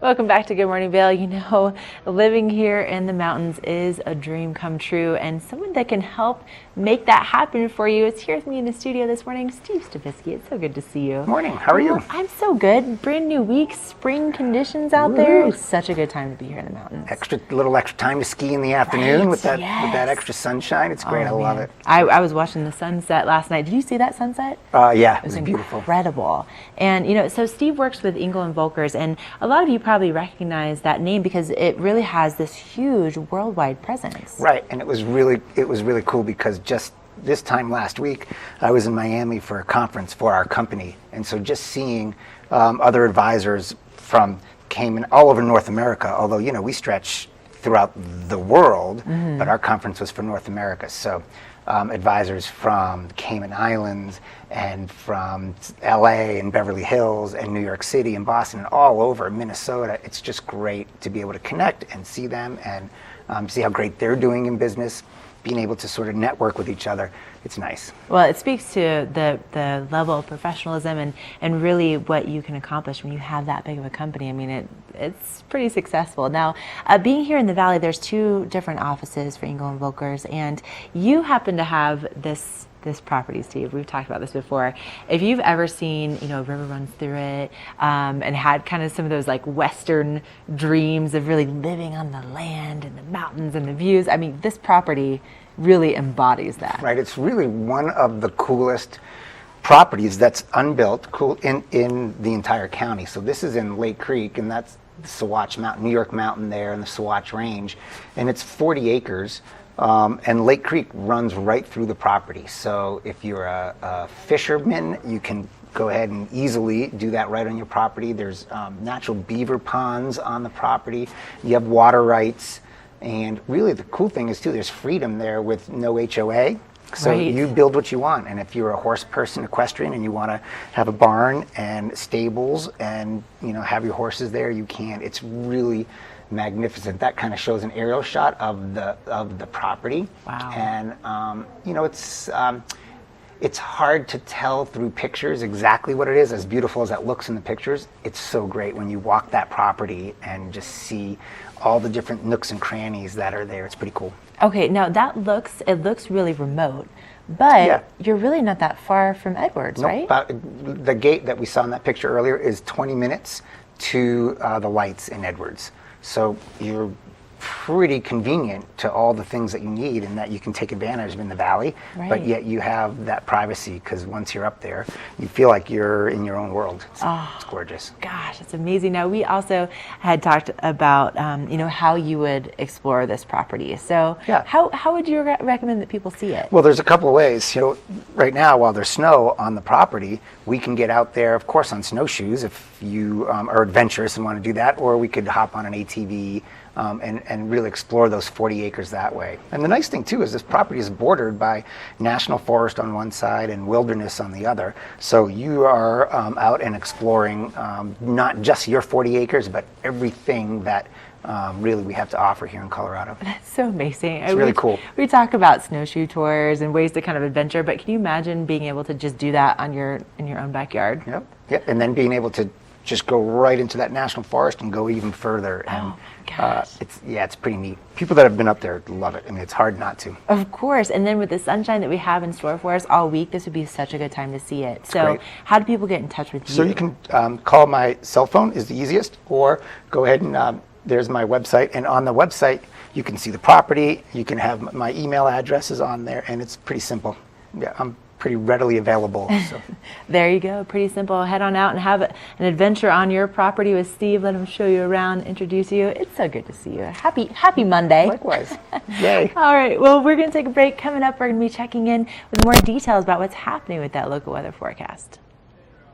Welcome back to Good Morning Vail. You know, living here in the mountains is a dream come true, and someone that can help make that happen for you is here with me in the studio this morning, Steve Stavisky. It's so good to see you. Morning. How are you? I'm so good. Brand new week, spring conditions out there. It's such a good time to be here in the mountains. Little extra time to ski in the afternoon with that extra sunshine. It's great. I love it. I was watching the sunset last night. Did you see that sunset? Yeah, it was beautiful. Incredible. And you know, so Steve works with Engel Volkers, and a lot of you probably recognize that name because it really has this huge worldwide presence. Right, and it was really cool because just this time last week I was in Miami for a conference for our company, and so just seeing other advisors from Cayman all over North America, although you know we stretch throughout the world, but our conference was for North America. So advisors from Cayman Islands and from LA and Beverly Hills and New York City and Boston and all over Minnesota. It's just great to be able to connect and see them and see how great they're doing in business, being able to sort of network with each other. It's nice. Well, it speaks to the level of professionalism and really what you can accomplish when you have that big of a company. I mean, it's pretty successful. Now, being here in the Valley, there's two different offices for Engel Volkers, and you happen to have this property, Steve. We've talked about this before. If you've ever seen, you know, a river runs through it, and had kind of some of those like Western dreams of really living on the land and the mountains and the views, I mean, this property really embodies that. Right. It's really one of the coolest properties that's unbuilt in the entire county. So this is in Lake Creek, and that's the Sawatch Mountain, New York Mountain there, and the Sawatch Range, and it's 40 acres. And Lake Creek runs right through the property. So if you're a fisherman, you can go ahead and easily do that right on your property. There's natural beaver ponds on the property. You have water rights. And really the cool thing is too, there's freedom there with no HOA. So you build what you want. And if you're a horse person, equestrian, and you want to have a barn and stables and, you know, have your horses there, you can. It's really magnificent. That kind of shows an aerial shot of the property. Wow. And you know, it's hard to tell through pictures exactly what it is. As beautiful as that looks in the pictures, it's so great when you walk that property and just see all the different nooks and crannies that are there. It's pretty cool. Okay, now it looks really remote, but you're really not that far from Edwards, right? The gate that we saw in that picture earlier is 20 minutes to the lights in Edwards. So you're pretty convenient to all the things that you need and that you can take advantage of in the valley, but yet you have that privacy because once you're up there, you feel like you're in your own world. It's gorgeous. Gosh, it's amazing. Now, we also had talked about, you know, how you would explore this property. So how would you recommend that people see it? Well, there's a couple of ways. You know, right now, while there's snow on the property, we can get out there, of course, on snowshoes if you are adventurous and want to do that, or we could hop on an ATV and really explore those 40 acres that way. And the nice thing too is this property is bordered by national forest on one side and wilderness on the other. So you are out and exploring not just your 40 acres, but everything that really we have to offer here in Colorado. That's so amazing. It's really cool. We talk about snowshoe tours and ways to kind of adventure, but can you imagine being able to just do that in your own backyard? Yep. And then being able to just go right into that national forest and go even further. And it's pretty neat. People that have been up there love it. I mean, it's hard not to. Of course. And then with the sunshine that we have in store for us all week, this would be such a good time to see it. So how do people get in touch with you? So you can call my cell phone is the easiest, or go ahead and there's my website. And on the website, you can see the property. You can have my email addresses on there, and it's pretty simple. Yeah, I'm pretty readily available. So. There you go. Pretty simple. Head on out and have an adventure on your property with Steve. Let him show you around, introduce you. It's so good to see you. Happy Monday. Likewise. Yay. All right. Well, we're going to take a break. Coming up, we're going to be checking in with more details about what's happening with that local weather forecast.